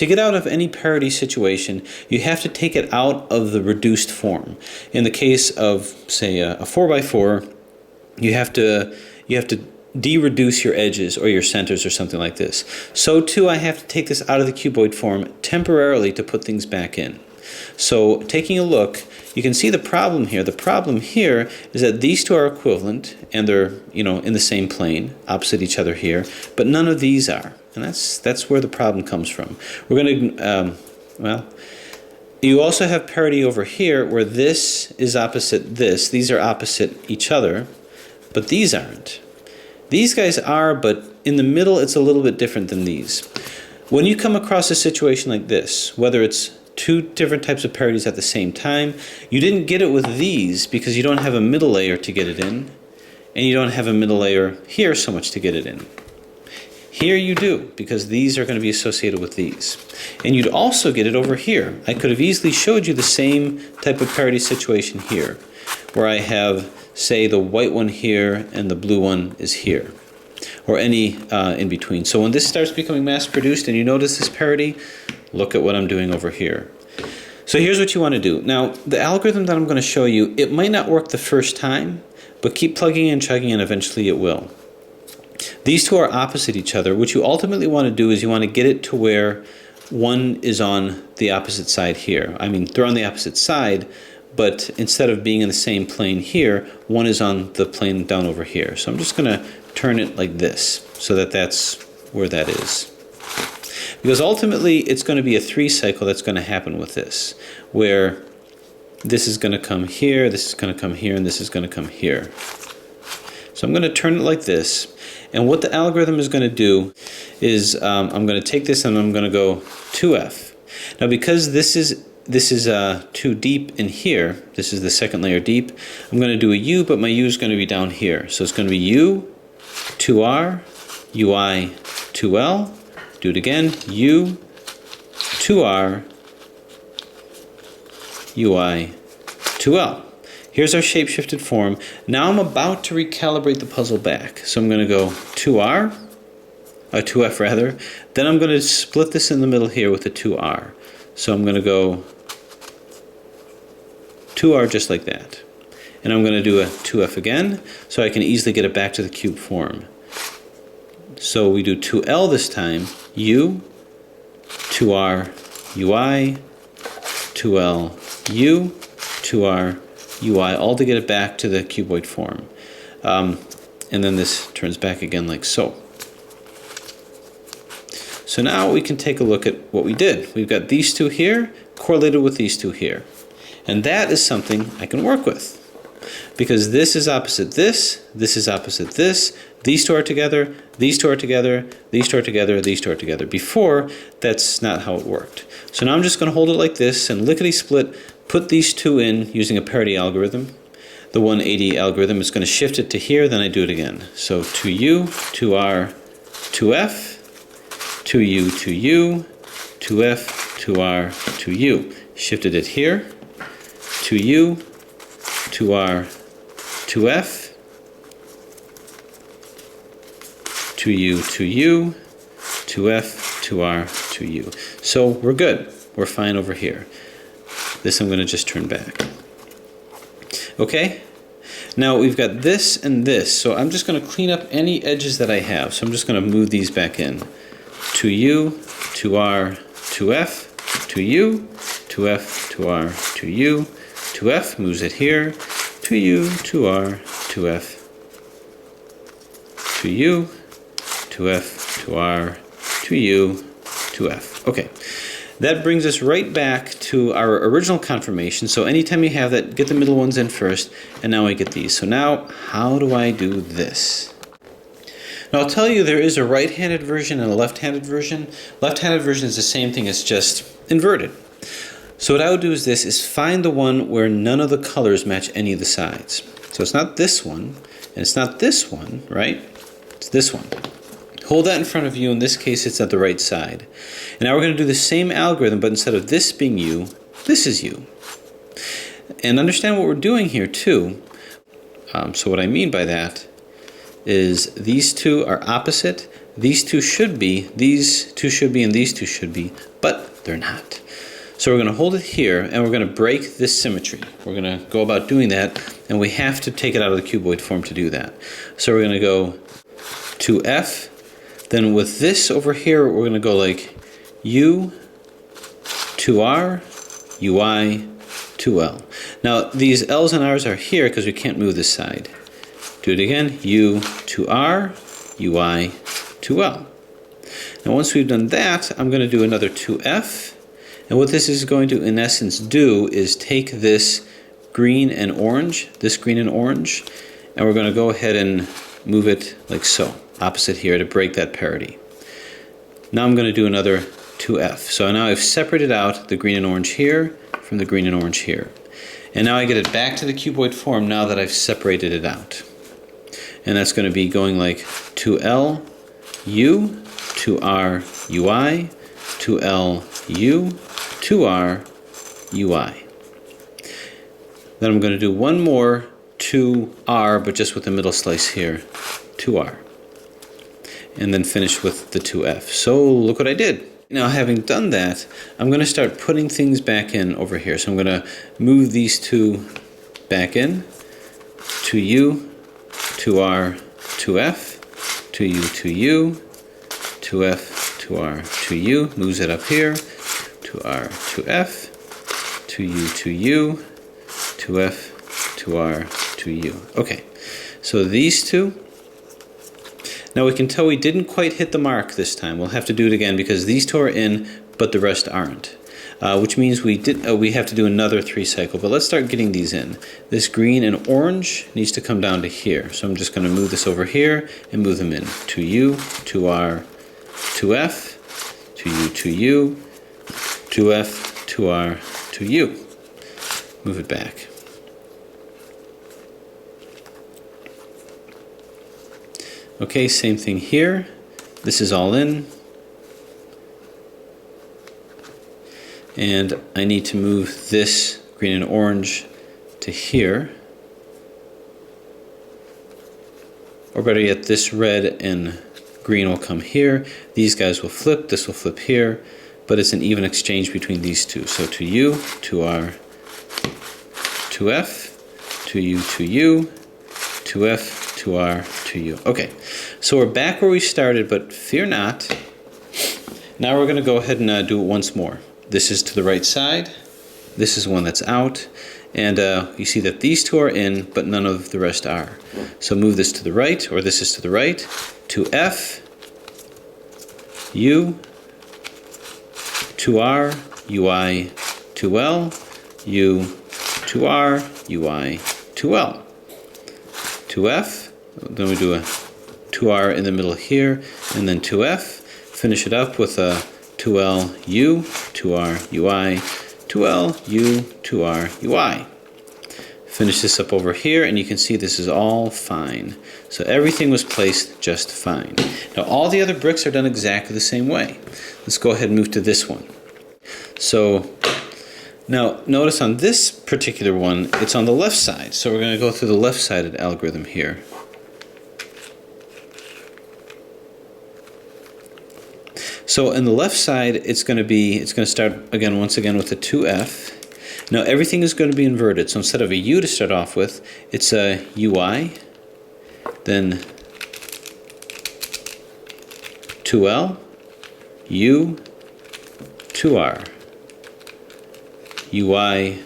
to get out of any parity situation, you have to take it out of the reduced form. In the case of, say, a 4x4, you have to de-reduce your edges or your centers or something like this. So too, I have to take this out of the cuboid form temporarily to put things back in. So taking a look, you can see the problem here. The problem here is that these two are equivalent and they're, in the same plane, opposite each other here, but none of these are. And that's where the problem comes from. We're going to, you also have parity over here where this is opposite this. These are opposite each other, but these aren't. These guys are, but in the middle it's a little bit different than these. When you come across a situation like this, whether it's two different types of parities at the same time, you didn't get it with these because you don't have a middle layer to get it in, and you don't have a middle layer here so much to get it in. Here you do, because these are going to be associated with these. And you'd also get it over here. I could have easily showed you the same type of parity situation here, where I have, say, the white one here and the blue one is here, or any in between. So when this starts becoming mass produced and you notice this parity, look at what I'm doing over here. So here's what you want to do. Now, the algorithm that I'm going to show you, it might not work the first time, but keep plugging and chugging and eventually it will. These two are opposite each other. What you ultimately want to do is you want to get it to where one is on the opposite side here. I mean, they're on the opposite side, but instead of being in the same plane here, one is on the plane down over here. So I'm just going to turn it like this so that that's where that is. Because ultimately it's going to be a 3 cycle that's going to happen with this, where this is going to come here, this is going to come here, and this is going to come here. So I'm going to turn it like this, and what the algorithm is going to do is I'm going to take this and I'm going to go 2F. Now because this is too deep in here, this is the second layer deep, I'm going to do a U, but my U is going to be down here. So it's going to be U, 2R, UI, 2L, do it again, U, 2R, UI, 2L. Here's our shape-shifted form. Now I'm about to recalibrate the puzzle back. So I'm going to go 2R, 2F rather. Then I'm going to split this in the middle here with a 2R. So I'm going to go 2R just like that. And I'm going to do a 2F again, so I can easily get it back to the cube form. So we do 2L this time, U, 2R, UI, 2L, U, 2R, UI, all to get it back to the cuboid form. And then this turns back again like so. So now we can take a look at what we did. We've got these two here correlated with these two here. And that is something I can work with. Because this is opposite this is opposite this, these two are together, these two are together, these two are together, these two are together. Before, that's not how it worked. So now I'm just going to hold it like this and lickety-split, put these two in using a parity algorithm. The 180 algorithm is going to shift it to here, then I do it again. So 2U, 2R, 2F, 2U, 2U, 2F, 2R, 2U. Shifted it here, 2U, 2R, 2F, 2U, 2U, 2F, 2R, 2U. So we're good. We're fine over here. This I'm going to just turn back. Okay? Now we've got this and this, so I'm just going to clean up any edges that I have. So I'm just going to move these back in. 2U, 2R, 2F, 2U, 2F, 2R, 2U, 2F moves it here, 2U, 2R, 2F, 2U, 2F, 2R, 2U, 2F. Okay, that brings us right back to our original conformation. So anytime you have that, get the middle ones in first, and now I get these. So now, how do I do this? Now I'll tell you there is a right-handed version and a left-handed version. Left-handed version is the same thing as just inverted. So what I would do is this, is find the one where none of the colors match any of the sides. So it's not this one, and it's not this one, right? It's this one. Hold that in front of you. In this case, it's at the right side. And now we're going to do the same algorithm, but instead of this being U, this is U. And understand what we're doing here too. So what I mean by that is these two are opposite. these two should be, and these two should be, but they're not. So we're going to hold it here, and we're going to break this symmetry. We're going to go about doing that, and we have to take it out of the cuboid form to do that. So we're going to go to F. Then with this over here, we're going to go like U to R, UI to L. Now these L's and R's are here because we can't move this side. Do it again, U to R, UI to L. Now once we've done that, I'm going to do another 2F. And what this is going to, in essence, do is take this green and orange, and we're going to go ahead and move it like so, opposite here, to break that parity. Now I'm going to do another 2F. So now I've separated out the green and orange here from the green and orange here. And now I get it back to the cuboid form now that I've separated it out. And that's going to be going like 2L, U, 2R, UI, 2L, U, 2R, UI. Then I'm going to do one more 2R, but just with the middle slice here, 2R. And then finish with the 2F. So look what I did. Now having done that, I'm going to start putting things back in over here. So I'm going to move these two back in, 2U, 2R, 2F, 2U, 2U, 2F, 2R, 2U, moves it up here, 2R, 2F, 2U, 2U, 2F, 2R, 2U. Okay, so these two. Now we can tell we didn't quite hit the mark this time. We'll have to do it again because these two are in, but the rest aren't. Which means we have to do another 3 cycle, but let's start getting these in. This green and orange needs to come down to here. So I'm just going to move this over here and move them in. 2U, 2R, 2F, 2U, 2U, 2F, 2R, 2U. Move it back. Okay, same thing here. This is all in. And I need to move this green and orange to here. Or better yet, this red and green will come here. These guys will flip, this will flip here, but it's an even exchange between these two. So 2U, 2R, 2F, 2U, 2U, 2F, 2R, 2U. Okay, so we're back where we started, but fear not. Now we're going to go ahead and do it once more. This is to the right side. This is one that's out. And you see that these two are in, but none of the rest are. So move this to the right, or this is to the right, to F, U, 2R, UI, 2L, U, 2R, UI, 2L. 2F, then we do a 2R in the middle here, and then 2F. Finish it up with a 2L, U, 2R, UI, 2L, U, 2R, UI. Finish this up over here, and you can see this is all fine. So everything was placed just fine. Now all the other bricks are done exactly the same way. Let's go ahead and move to this one. So now notice on this particular one, it's on the left side. So we're going to go through the left-sided algorithm here. So in the left side, it's going to start again, once again, with a 2F. Now everything is going to be inverted. So instead of a U to start off with, it's a UI, then 2L, U, 2R, UI,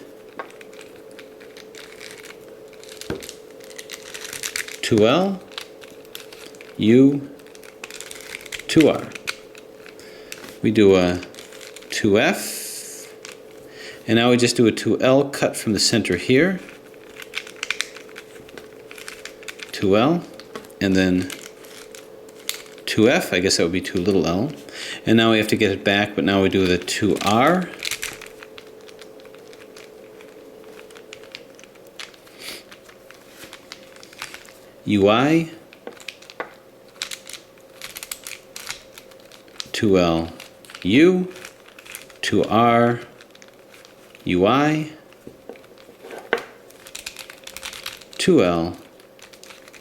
2L, U, 2R. We do a 2F, and now we just do a 2L cut from the center here, 2L, and then 2F, I guess that would be 2 little l, and now we have to get it back, but now we do the 2R, UI, 2L, U, 2R, UI, 2L,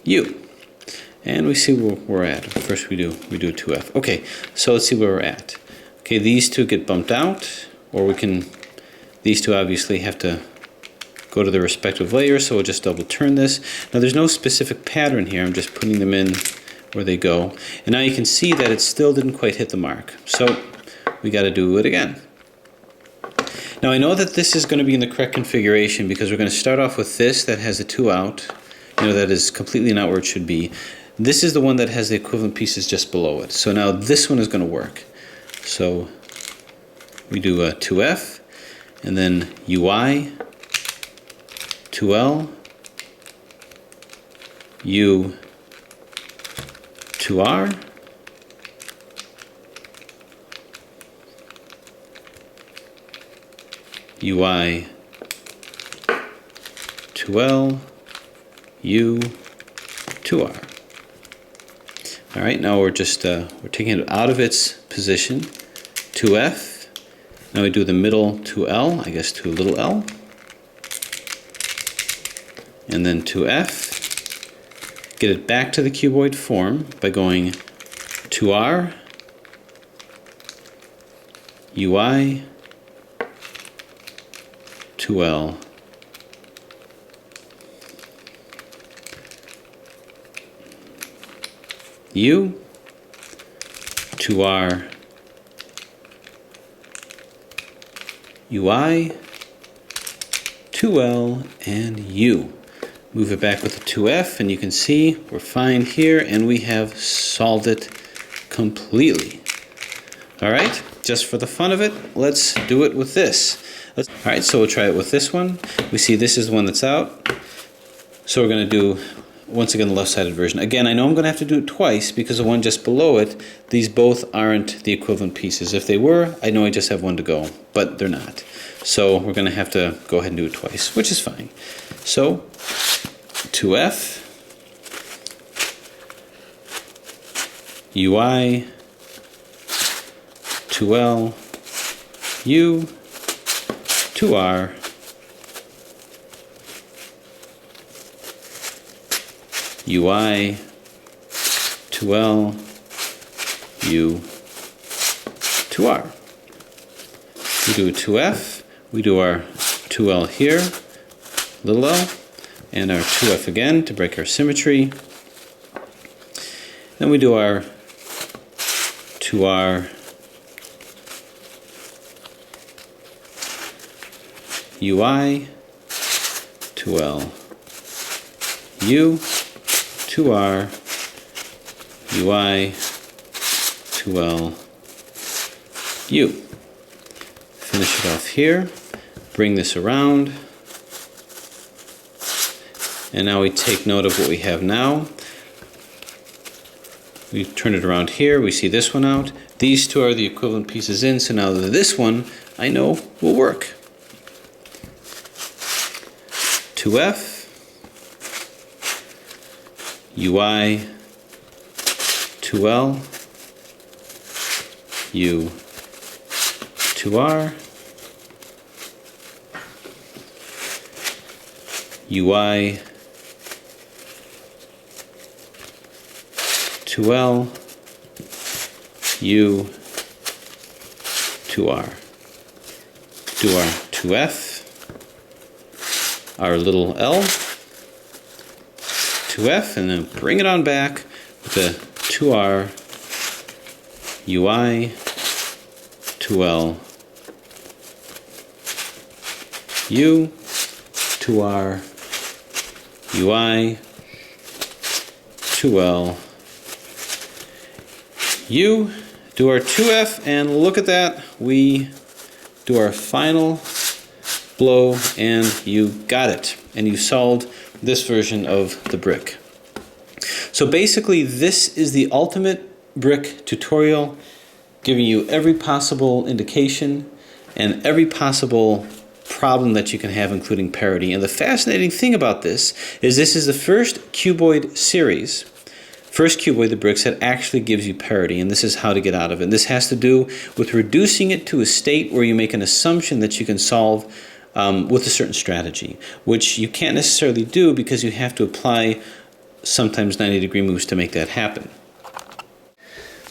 U. and we see where we're at. First we do a 2F. Okay, so let's see where we're at. Okay, these two get bumped out, or these two obviously have to go to their respective layers, so we'll just double turn this. Now there's no specific pattern here, I'm just putting them in where they go. And now you can see that it still didn't quite hit the mark. So we got to do it again. Now I know that this is going to be in the correct configuration because we're going to start off with this that has the 2 out, that is completely not where it should be. This is the one that has the equivalent pieces just below it. So now this one is going to work. So we do a 2F, and then UI, 2L, U, 2R, UI, 2L, U, 2R. All right, now we're just we're taking it out of its position. 2F. Now we do the middle 2L, I guess 2 little l. And then 2F. Get it back to the cuboid form by going 2R, UI, 2L, U, 2R, UI, 2L, and U. Move it back with the 2F, and you can see we're fine here, and we have solved it completely. All right, just for the fun of it, let's do it with this. All right, so we'll try it with this one. We see this is the one that's out. So we're going to do, once again, the left-sided version. Again, I know I'm going to have to do it twice because the one just below it, these both aren't the equivalent pieces. If they were, I know I just have one to go, but they're not. So we're going to have to go ahead and do it twice, which is fine. So 2F, UI, 2L, U, 2R, UI, 2L, U, 2R. We do a 2F, we do our 2L here, little l, and our 2F again to break our symmetry. Then we do our 2R, UI, 2L, U, 2R, UI, 2L, U. Finish it off here, bring this around, and now we take note of what we have now. We turn it around here, we see this one out. These two are the equivalent pieces in, so now this one I know will work. 2F, UI, 2L, U, 2R, UI, 2L, U, 2R. Do our 2F, our little L, 2F, and then bring it on back with the 2R, UI, 2L, U, 2R, UI, 2L, U, do our 2F, and look at that, we do our final blow, and you got it, and you solved this version of the brick. So basically this is the ultimate brick tutorial, giving you every possible indication and every possible problem that you can have, including parity. And the fascinating thing about this is the first cuboid series, first cuboid, the bricks, that actually gives you parity, and this is how to get out of it. And this has to do with reducing it to a state where you make an assumption that you can solve with a certain strategy, which you can't necessarily do because you have to apply sometimes 90-degree moves to make that happen.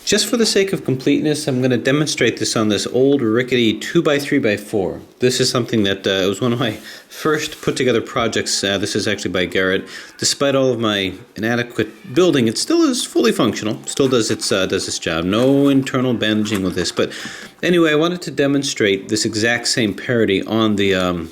Just for the sake of completeness, I'm going to demonstrate this on this old rickety 2x3x4. This is something that was one of my first put together projects. This is actually by Garrett. Despite all of my inadequate building, it still is fully functional. Still does its job. No internal bandaging with this. But anyway, I wanted to demonstrate this exact same parity on the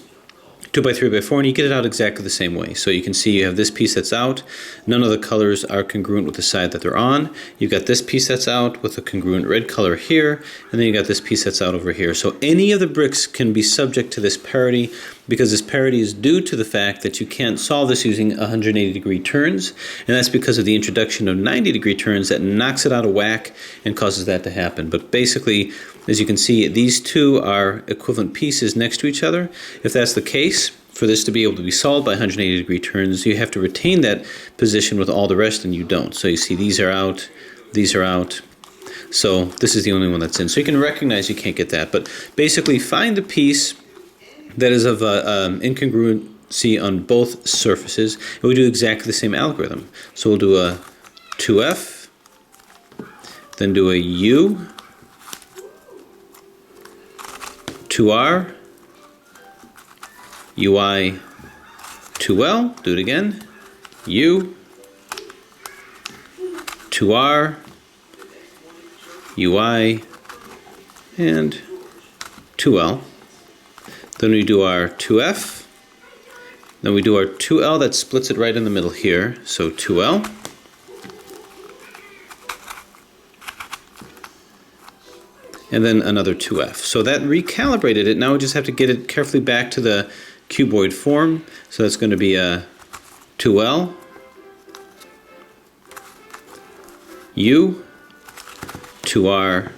2x3x4, and you get it out exactly the same way. So you can see you have this piece that's out. None of the colors are congruent with the side that they're on. You've got this piece that's out with a congruent red color here, and then you got this piece that's out over here. So any of the bricks can be subject to this parity, because this parity is due to the fact that you can't solve this using 180-degree turns, and that's because of the introduction of 90-degree turns that knocks it out of whack and causes that to happen. But basically, as you can see, these two are equivalent pieces next to each other. If that's the case, for this to be able to be solved by 180-degree turns, you have to retain that position with all the rest, and you don't. So you see these are out, these are out. So this is the only one that's in. So you can recognize you can't get that. But basically, find the piece that is of incongruency on both surfaces, and we do exactly the same algorithm. So we'll do a 2F, then do a U, 2R, UI, 2L, do it again, U, 2R, UI, and 2L. Then we do our 2F, then we do our 2L that splits it right in the middle here, so 2L. And then another 2F. So that recalibrated it. Now we just have to get it carefully back to the cuboid form. So that's going to be a 2L, U, 2R,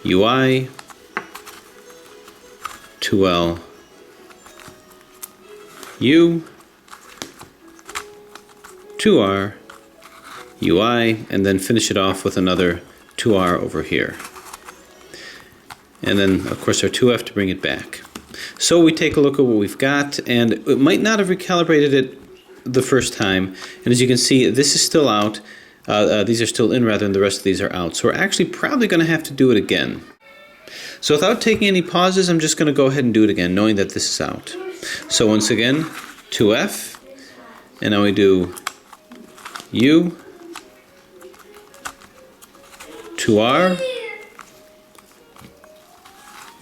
UI, 2L, U, 2R, UI, and then finish it off with another 2R over here. And then, of course, our 2F to bring it back. So we take a look at what we've got, and it might not have recalibrated it the first time. And as you can see, this is still out. These are still in rather than the rest of these are out. So we're actually probably going to have to do it again. So without taking any pauses, I'm just going to go ahead and do it again, knowing that this is out. So once again, 2F, and now we do U, 2R,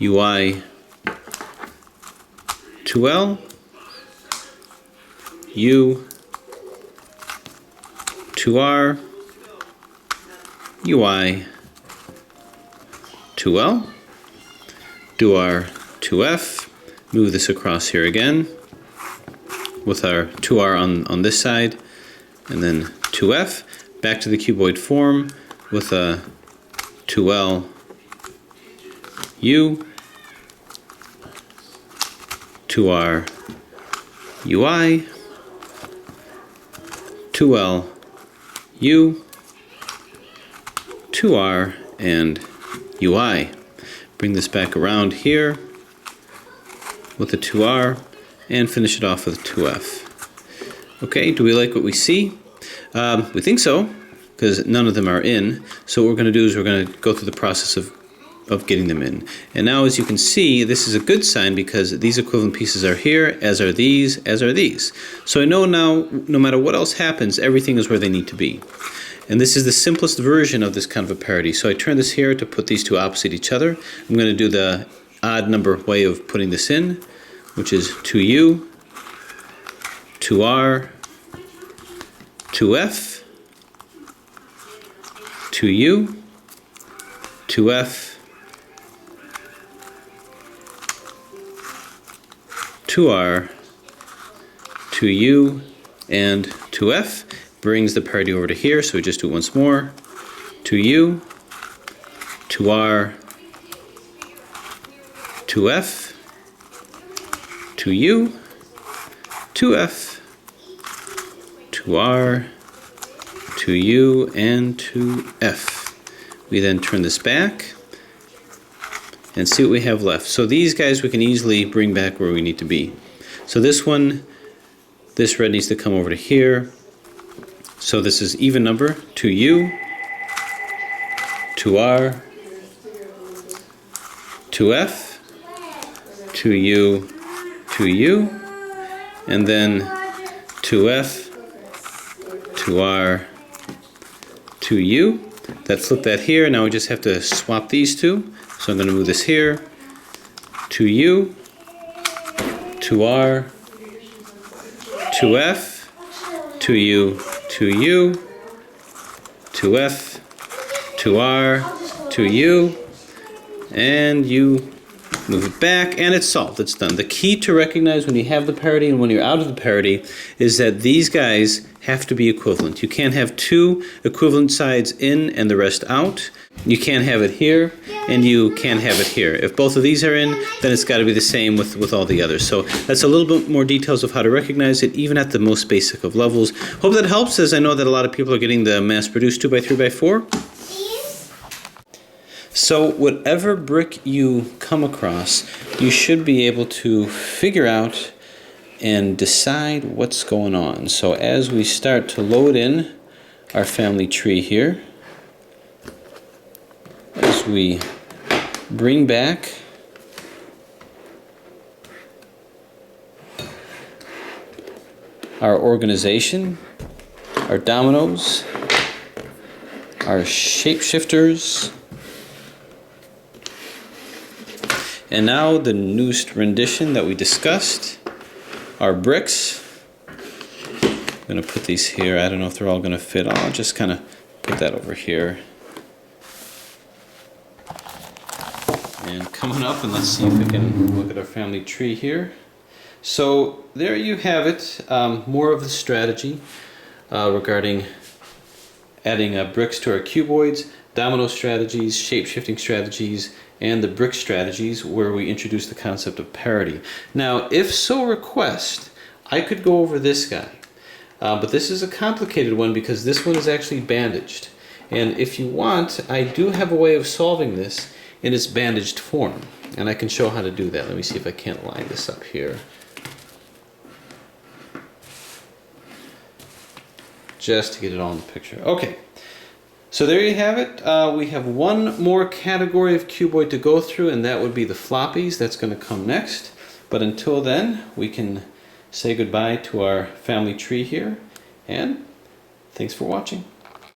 UI, 2L, U, 2R, UI, 2L, do our 2F, move this across here again with our 2R on this side, and then 2F, back to the cuboid form with a 2L, U, 2R, UI, 2L, U, 2R, and UI. Bring this back around here with a 2R and finish it off with a 2F. Okay, do we like what we see? We think so, because none of them are in. So what we're going to do is we're going to go through the process of getting them in. And now, as you can see, this is a good sign because these equivalent pieces are here, as are these, as are these. So I know now, no matter what else happens, everything is where they need to be. And this is the simplest version of this kind of a parity. So I turn this here to put these two opposite each other. I'm going to do the odd number way of putting this in, which is 2U, 2R, 2F, 2U, 2F, 2R, 2U, and 2F. Brings the parity over to here, so we just do it once more. 2U, 2R, 2F, 2U, 2F, 2R, 2U, and 2F. We then turn this back and see what we have left. So these guys we can easily bring back where we need to be. So this one, this red needs to come over to here. So this is even number, 2u, 2r, 2f, 2u, 2u, and then 2f, 2r, 2u. That flipped that here. Now we just have to swap these two. So I'm going to move this here. 2u, 2r, 2f, 2u, 2u, 2f, 2r, 2u, and you move it back, and it's solved. It's done. The key to recognize when you have the parity and when you're out of the parity is that these guys have to be equivalent. You can't have two equivalent sides in and the rest out. You can't have it here, and you can't have it here. If both of these are in, then it's got to be the same with all the others. So that's a little bit more details of how to recognize it, even at the most basic of levels. Hope that helps, as I know that a lot of people are getting the mass-produced 2x3x4. So whatever brick you come across, you should be able to figure out and decide what's going on. So as we start to load in our family tree here, as we bring back our organization, our dominoes, our shapeshifters, and now the newest rendition that we discussed, our bricks. I'm going to put these here. I don't know if they're all going to fit. I'll just kind of put that over here. And coming up, and let's see if we can look at our family tree here. So there you have it. More of the strategy regarding adding bricks to our cuboids, domino strategies, shape-shifting strategies, and the brick strategies where we introduce the concept of parity. Now, if so request, I could go over this guy. But this is a complicated one because this one is actually bandaged. And if you want, I do have a way of solving this in its bandaged form. And I can show how to do that. Let me see if I can't line this up here. Just to get it all in the picture. Okay. So there you have it. We have one more category of cuboid to go through, and that would be the floppies. That's going to come next. But until then, we can say goodbye to our family tree here, and thanks for watching.